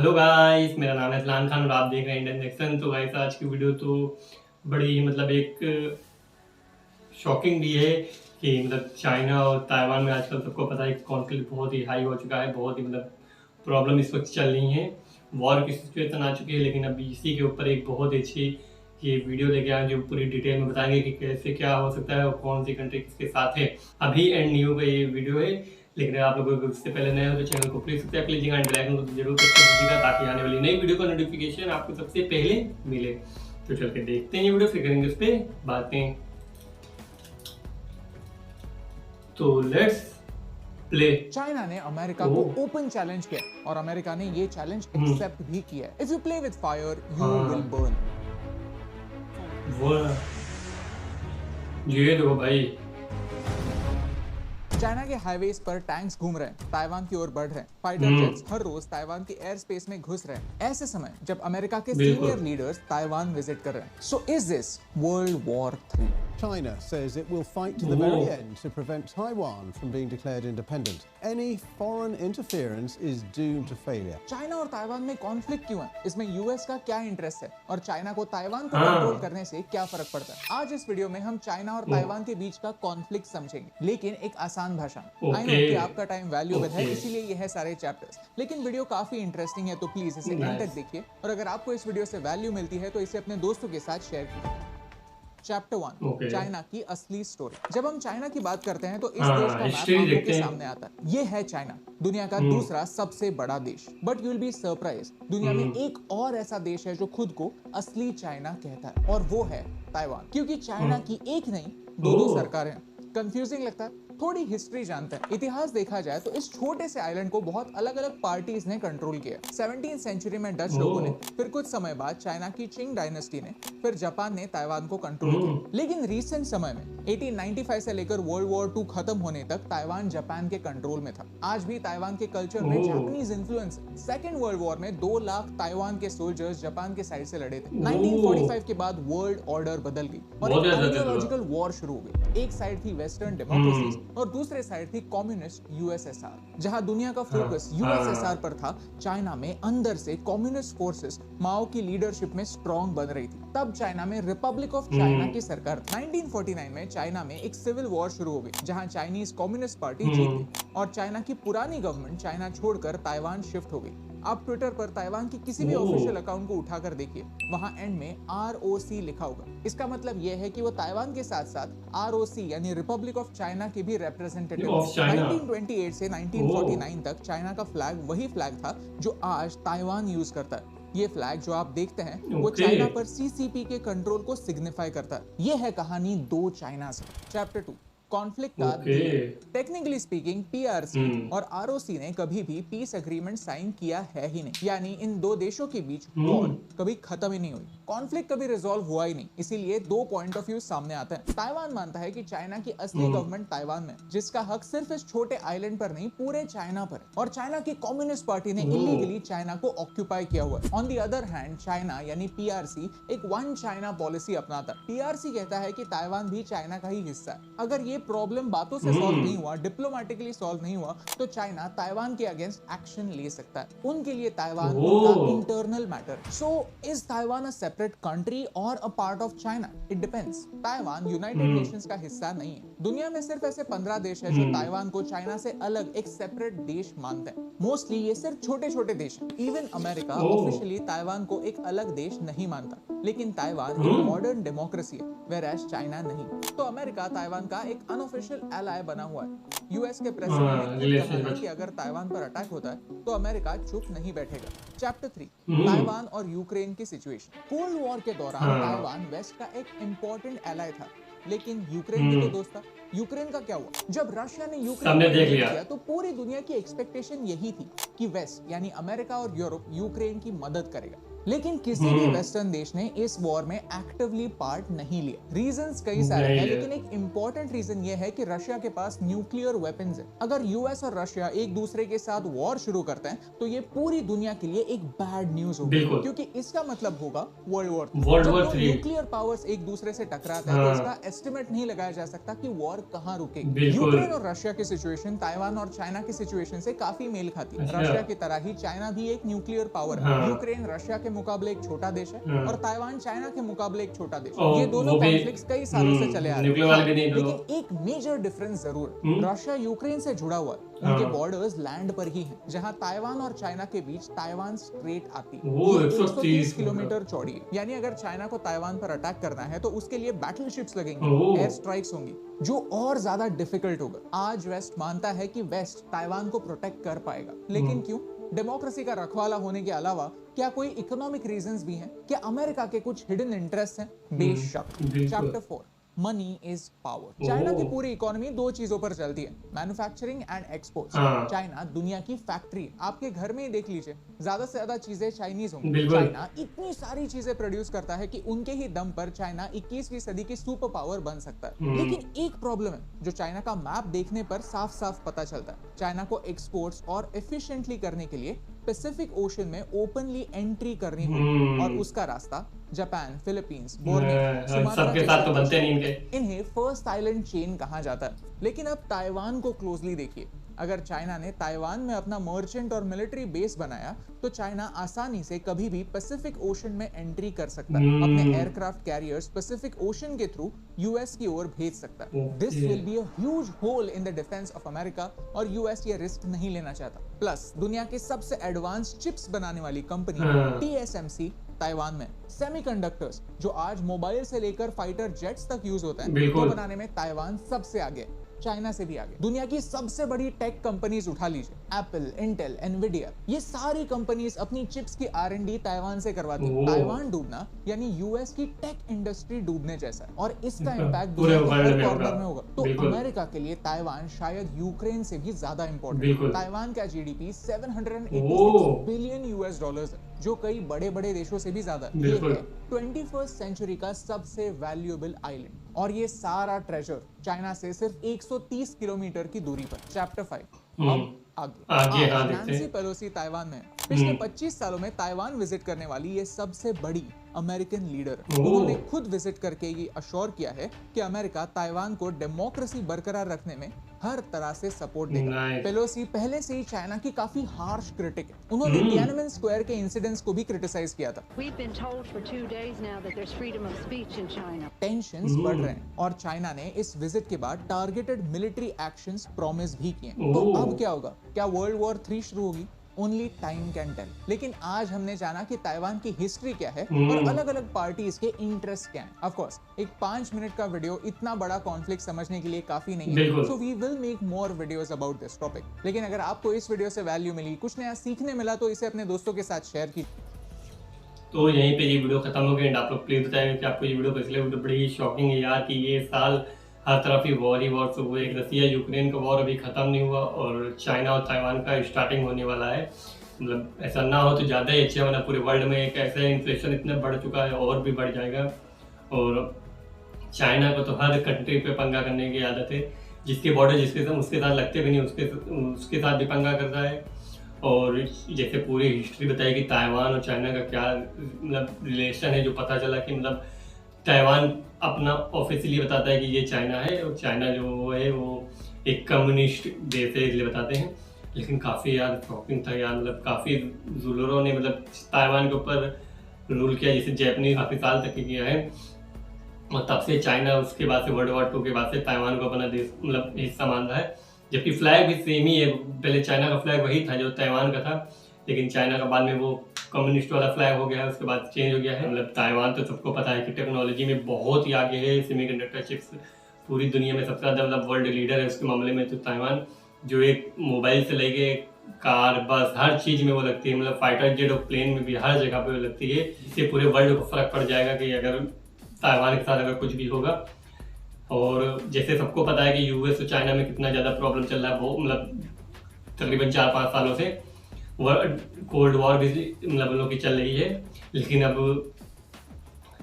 Hello guys, मेरा नाम है सलान खान और आप देख रहे हैं इंडियन एक्शन। तो गाइस आज की वीडियो तो बड़ी ही मतलब एक शॉकिंग भी है कि मतलब चाइना और ताइवान में आजकल सबको पता है कि कॉन्फ्लिक्ट बहुत ही हाई हो चुका है। बहुत ही मतलब प्रॉब्लम इस वक्त चल रही है, वॉर की सिचुएशन आ चुकी है। लेकिन अभी इसी के ऊपर एक बहुत अच्छी ये वीडियो लेके आए जो पूरी डिटेल में बताएंगे कि कैसे क्या हो सकता है और कौन सी कंट्री किसके साथ है। अभी एंड न्यू का ये वीडियो है, लेकिन आप लोगों को इससे पहले नए हो तो चैनल को प्लीज सब्सक्राइब कर लीजिएगा एंड बेल आइकन को जरूर प्रेस कर दीजिएगा ताकि आने वाली नई वीडियो का नोटिफिकेशन आपको सबसे पहले मिले। तो चल के देखते हैं ये वीडियो, फिर करेंगे उस पर बातें। तो लेट्स प्ले। चाइना ने अमेरिका को ओपन चैलेंज किया और अमेरिका ने ये चैलेंज एक्सेप्ट भी किया। If you play with fire you will burn. वो ये देखो भाई, चाइना के हाईवेज पर टैंक्स घूम रहे हैं, ताइवान की ओर बढ़ रहे हैं, फाइटर जेट्स हर रोज ताइवान के एयर स्पेस में घुस रहे हैं। ऐसे समय जब अमेरिका के सीनियर लीडर्स ताइवान विजिट कर रहे हैं। So is this world war 3? China says it will fight to the very end to prevent Taiwan from being declared independent. Any foreign interference is doomed to failure. China और Taiwan में conflict क्यों है? इसमें US का क्या interest है और China को ताइवान को कंट्रोल करने से क्या फर्क पड़ता है? आज इस वीडियो में हम चाइना और ताइवान के बीच का कॉन्फ्लिक्ट समझेंगे, लेकिन एक आसान भाषा में। आई नो कि आपका टाइम वैल्यूएबल है, इसीलिए ये है सारे चैप्टर्स, लेकिन वीडियो काफी इंटरेस्टिंग है, तो प्लीज इसे एंड तक देखिए। और अगर आपको इस वीडियो से वैल्यू मिलती है तो इसे अपने दोस्तों के साथ शेयर कीजिए। चैप्टर 1, चाइना की असली स्टोरी। जब हम चाइना की बात करते हैं तो इस देश का मैप आंखों के सामने आता है। ये है चाइना, दुनिया का दूसरा सबसे बड़ा देश। But you will be surprise, दुनिया में एक और ऐसा देश है जो खुद को असली चाइना कहता है, और वो है ताइवान। क्योंकि चाइना की एक नहीं दो सरकारें हैं। कंफ्यूजिंग लगता है? थोड़ी हिस्ट्री जानते हैं। इतिहास देखा जाए तो इस छोटे से आइलैंड को बहुत अलग अलग पार्टीज ने कंट्रोल किया। 17वीं सेंचुरी में डच लोगों ने, फिर कुछ समय बाद चाइना की चिंग डायनेस्टी ने, फिर जापान ने ताइवान को कंट्रोल किया। लेकिन रीसेंट समय में 1895 से लेकर वर्ल्ड वॉर 2 खत्म होने तक ताइवान जापान के कंट्रोल में था। आज भी ताइवान के कल्चर में जापानीज इन्फ्लुएंस है। सेकेंड वर्ल्ड वॉर में 2 लाख ताइवान के सोल्जर्स जापान के साइड से लड़े थे। 1945 के बाद वर्ल्ड ऑर्डर बदल गई और एक आइडियोलॉजिकल वॉर शुरू हो गई। एक साइड थी वेस्टर्न डेमोक्रेसीज और दूसरे साइड थी कम्युनिस्ट यूएसएसआर। जहां दुनिया का फोकस यूएसएसआर पर था, चाइना में अंदर से कम्युनिस्ट फोर्सेस माओ की लीडरशिप में स्ट्रांग बन रही थी। तब चाइना में रिपब्लिक ऑफ चाइना की सरकार। 1949 में चाइना में एक सिविल वॉर शुरू हो गई, जहां चाइनीज कम्युनिस्ट पार्टी जीत गई और चाइना की पुरानी गवर्नमेंट चाइना छोड़कर ताइवान शिफ्ट हो गई। आप ट्विटर पर ताइवान की किसी भी ऑफिशियल अकाउंट को उठाकर देखिए, वहां एंड में ROC लिखा होगा। इसका मतलब यह है कि वो ताइवान के साथ साथ ROC यानी रिपब्लिक ऑफ चाइना के भी रिप्रेजेंटेटिव। 1928 से 1949 तक चाइना का फ्लैग वही फ्लैग था जो आज ताइवान यूज करता है। ये फ्लैग जो आप देखते हैं वो चाइना पर CCP के कंट्रोल को सिग्निफाई करता है। ये है कहानी 2 चाइना से। चैप्टर 2, कॉन्फ्लिक्ट का टेक्निकली स्पीकिंग PRC और ROC ने कभी भी पीस एग्रीमेंट साइन किया है ही नहीं, यानी इन 2 देशों के बीच वॉर कभी खत्म ही नहीं हुई, कॉन्फ्लिक्ट कभी रिजॉल्व हुआ ही नहीं। इसीलिए 2 पॉइंट ऑफ व्यू सामने आते हैं। ताइवान मानता है कि चाइना की असली गवर्नमेंट ताइवान में, जिसका हक सिर्फ इस छोटे आइलैंड पर नहीं पूरे चाइना पर है, और चाइना की कम्युनिस्ट पार्टी ने इलीगली चाइना को ऑक्यूपाई किया हुआ है। On the other hand China यानी PRC एक वन चाइना पॉलिसी अपनाता है। PRC कहता है कि ताइवान भी चाइना का ही हिस्सा है। अगर ये प्रॉब्लम बातों से सॉल्व नहीं हुआ, डिप्लोमेटिकली सॉल्व नहीं हुआ, तो चाइना ताइवान के अगेंस्ट एक्शन ले सकता है। उनके लिए ताइवान उनका internal matter. So is Taiwan a separate country और a part of China? It depends. Taiwan United Nations का हिस्सा नहीं है। दुनिया में सिर्फ ऐसे 15 देश है जो ताइवान को चाइना से अलग एक सेपरेट देश मानते हैं। मोस्टली ये सिर्फ छोटे छोटे देश हैं। इवन अमेरिका ऑफिशियली ताइवान को एक अलग देश नहीं मानता, लेकिन ताइवान एक मॉडर्न डेमोक्रेसी है, वेयरएज चाइना नहीं। तो अमेरिका ताइवान का एक अनऑफिशियल एलाय बना हुआ है। यूएस के प्रेसिडेंट ने कहा कि अगर ताइवान पर अटैक होता है तो अमेरिका चुप नहीं बैठेगा। चैप्टर 3, ताइवान और यूक्रेन की सिचुएशन। कोल्ड वॉर के दौरान ताइवान वेस्ट का एक इंपॉर्टेंट एलाय था, लेकिन यूक्रेन भी तो दोस्त था। यूक्रेन का क्या हुआ? जब रशिया ने यूक्रेन को देख लिया तो पूरी दुनिया की एक्सपेक्टेशन यही थी कि वेस्ट यानी अमेरिका और यूरोप यूक्रेन की मदद करेगा। लेकिन किसी भी वेस्टर्न देश ने इस वॉर में एक्टिवली पार्ट नहीं लिया। रीजंस कई सारे हैं, लेकिन एक इंपॉर्टेंट रीजन ये है कि रशिया के पास न्यूक्लियर वेपन्स है। अगर यूएस और रशिया एक दूसरे के साथ वॉर शुरू करते हैं तो ये पूरी दुनिया के लिए एक बैड न्यूज होगी, क्योंकि इसका मतलब होगा वर्ल्ड वॉर। जब न्यूक्लियर पावर्स एक दूसरे से टकराते हैं तो इसका एस्टिमेट नहीं लगाया जा सकता कि वॉर कहां रुकेगी। यूक्रेन और रशिया की सिचुएशन ताइवान और चाइना की सिचुएशन से काफी मेल खाती है। रशिया की तरह ही चाइना भी एक न्यूक्लियर पावर है। यूक्रेन रशिया के मुकाबले एक छोटा देश है और ताइवान चाइना के मुकाबले एक छोटा देश है। ये दोनों कॉन्फ्लिक्ट्स कई सालों से चले आ रहे हैं, लेकिन एक मेजर डिफरेंस जरूर है। रशिया यूक्रेन से जुड़ा हुआ है, उनके बॉर्डर्स लैंड पर ही हैं, जहां ताइवान और चाइना के बीच ताइवान स्ट्रेट आती है। 130 किलोमीटर चौड़ी है, यानी अगर चाइना को ताइवान पर अटैक करना है तो उसके लिए बैटलशिप्स लगेंगे, एयर स्ट्राइक्स होंगी, जो और ज्यादा डिफिकल्ट होगा। आज वेस्ट मानता है कि वेस्ट ताइवान को प्रोटेक्ट कर पाएगा, लेकिन क्यों? डेमोक्रेसी का रखवाला होने के अलावा क्या कोई इकोनॉमिक रीजंस भी हैं? क्या अमेरिका के कुछ हिडन इंटरेस्ट हैं? बेशक। Chapter 4, money is power. China की पूरी इकोनॉमी दो चीजों पर चलती है, मैन्युफैक्चरिंग एंड एक्सपोर्ट्स। चाइना दुनिया की फैक्ट्री है, आपके घर में ही देख लीजिए, ज्यादा से ज्यादा चीजें चाइनीज होंगी। चाइना इतनी सारी चीजें प्रोड्यूस करता है कि उनके ही दम पर चाइना 21वीं सदी की सुपर पावर बन सकता है। लेकिन एक प्रॉब्लम है जो चाइना का मैप देखने पर साफ साफ पता चलता है। चाइना को एक्सपोर्ट्स और एफिशिएंटली करने के लिए पैसिफिक ओशन में ओपनली एंट्री करनी होगी, और उसका रास्ता जापान, फिलीपींस, बोर्नियो, सबके साथ तो बनते नहीं इनके। इन्हें फर्स्ट आइलैंड चेन कहा जाता है। लेकिन अब ताइवान को क्लोजली देखिए। अगर चाइना ने ताइवान में अपना मर्चेंट और मिलिट्री बेस बनाया तो चाइना आसानी से कभी भी पैसिफिक ओशन में एंट्री कर सकता है, अपने एयरक्राफ्ट कैरियर्स पैसिफिक ओशन के थ्रू यूएस की ओर भेज सकता है। This will be a huge hole in the defence of America, और यूएस ये रिस्क नहीं लेना चाहता। प्लस दुनिया के सबसे एडवांस चिप्स बनाने वाली कंपनी TSMC ताइवान में, सेमीकंडक्टर्स जो आज मोबाइल से लेकर फाइटर जेट्स तक यूज होते हैं, वो बनाने में ताइवान सबसे आगे, चाइना से भी आगे। दुनिया की सबसे बड़ी टेक कंपनीज उठा लीजिए, एप्पल, इंटेल, एनविडिया, ये सारी कंपनीज अपनी चिप्स की R&D ताइवान से करवाती है। ताइवान डूबना यानी यूएस की टेक इंडस्ट्री डूबने जैसा है, और इसका इम्पैक्ट दुनिया के हर कॉर्नर में होगा। तो अमेरिका के लिए ताइवान शायद यूक्रेन से भी ज्यादा इंपॉर्टेंट है। ताइवान का GDP 786 बिलियन US डॉलर्स है, जो कई बड़े बड़े देशों से भी ज्यादा है। ये है 21st सेंचुरी का सबसे वैल्यूएबल आइलैंड, और ये सारा ट्रेजर चाइना से सिर्फ 130 किलोमीटर की दूरी पर। चैप्टर 5, अब आगे। नैंसी पेलोसी ताइवान में। पिछले 25 सालों में ताइवान विजिट करने वाली ये सबसे बड़ी अमेरिकन लीडर है। उन्होंने खुद विजिट करके ये अश्योर किया है कि अमेरिका ताइवान को डेमोक्रेसी बरकरार रखने में हर तरह से सपोर्ट देगा। पेलोसी पहले से ही चाइना की काफी हार्श क्रिटिक है। उन्होंने तियानमेन स्क्वायर के इंसिडेंट्स को भी क्रिटिसाइज किया था। टेंशंस बढ़ रहे हैं, और चाइना ने इस विजिट के बाद टारगेटेड मिलिट्री एक्शंस प्रॉमिस भी किए। तो अब क्या होगा? क्या वर्ल्ड वॉर 3 शुरू होगी? Only time can tell. लेकिन आज हमने जाना कि ताइवान की हिस्ट्री क्या है और अलग अलग पार्टीज के इंटरेस्ट क्या हैं। ऑफ कोर्स एक 5 मिनट का वीडियो इतना बड़ा कॉन्फ्लिक्ट समझने के लिए काफी नहीं है, so we will make more videos about this topic. लेकिन अगर आपको इस वीडियो से वैल्यू मिली, कुछ नया सीखने मिला, तो इसे अपने दोस्तों के साथ शेयर कीजिए। तो यहीं पे ये वीडियो खत्म हो गया। आप लोग प्लीज बताएं कि आपको ये वीडियो पिछले वीडियो बड़ी शॉकिंग है यार, कि ये साल हर तरफ ही वॉर से हुए। एक रसिया यूक्रेन का वॉर अभी खत्म नहीं हुआ, और चाइना और ताइवान का स्टार्टिंग होने वाला है। मतलब ऐसा ना हो तो ज़्यादा ही अच्छा, वरना पूरे वर्ल्ड में एक ऐसा इन्फ्लेशन इतना बढ़ चुका है और भी बढ़ जाएगा। और चाइना को तो हर कंट्री पे पंगा करने की आदत है, जिसके बॉर्डर उसके साथ लगते भी नहीं, उसके साथ भी पंगा करता है। और जैसे पूरी हिस्ट्री बताई कि ताइवान और चाइना का क्या मतलब रिलेशन है, जो पता चला कि मतलब ताइवान अपना ऑफिशियली बताता है कि ये चाइना है, और चाइना जो है वो एक कम्युनिस्ट देश है इसलिए बताते हैं। लेकिन काफ़ी यार शॉकिंग था यार, मतलब काफ़ी रूलरों ने मतलब ताइवान के ऊपर रूल किया, जैसे जापानीज काफ़ी साल तक किया है। और तब से चाइना उसके बाद से वर्ल्ड वॉर 2 के बाद से ताइवान को अपना देश मतलब हिस्सा मान रहा है, जबकि फ्लैग भी सेम ही है। पहले चाइना का फ्लैग वही था जो ताइवान का था, लेकिन चाइना का बाद में वो कम्युनिस्ट वाला फ्लैग हो गया है, उसके बाद चेंज हो गया है। मतलब ताइवान तो सबको पता है कि टेक्नोलॉजी में बहुत ही आगे है, सेमीकंडक्टर चिप्स पूरी दुनिया में सबसे ज़्यादा मतलब वर्ल्ड लीडर है उसके मामले में। तो ताइवान जो एक मोबाइल से लेके कार, बस हर चीज़ में वो लगती है, मतलब फाइटर जेट और प्लेन में भी हर जगह पे वो लगती है। इससे पूरे वर्ल्ड को फर्क पड़ जाएगा कि अगर ताइवान के साथ अगर कुछ भी होगा। और जैसे सबको पता है कि यूएस और चाइना में कितना ज़्यादा प्रॉब्लम चल रहा है, वो मतलब तकरीबन 4-5 सालों से। कोल्ड वॉर भी मतलब लोग की चल रही है। लेकिन अब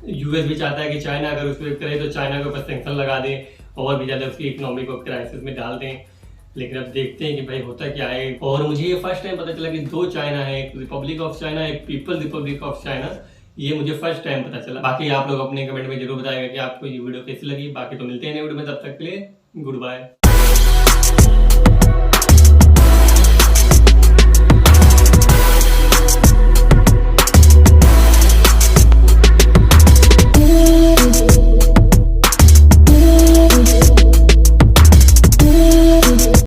यूएस भी चाहता है कि चाइना अगर उस पर करे तो चाइना के ऊपर सैंक्शन लगा दें और भी ज़्यादा उसकी इकोनॉमी को क्राइसिस में डाल दें। लेकिन अब देखते हैं कि भाई होता क्या है। और मुझे ये फर्स्ट टाइम पता चला कि दो चाइना है, एक रिपब्लिक ऑफ चाइना, एक पीपल रिपब्लिक ऑफ चाइना। ये मुझे फर्स्ट टाइम पता चला। बाकी आप लोग अपने कमेंट में जरूर बताएगा कि आपको ये वीडियो कैसी लगी। बाकी तो मिलते हैं नए वीडियो में, तब तक के लिए गुड बाय।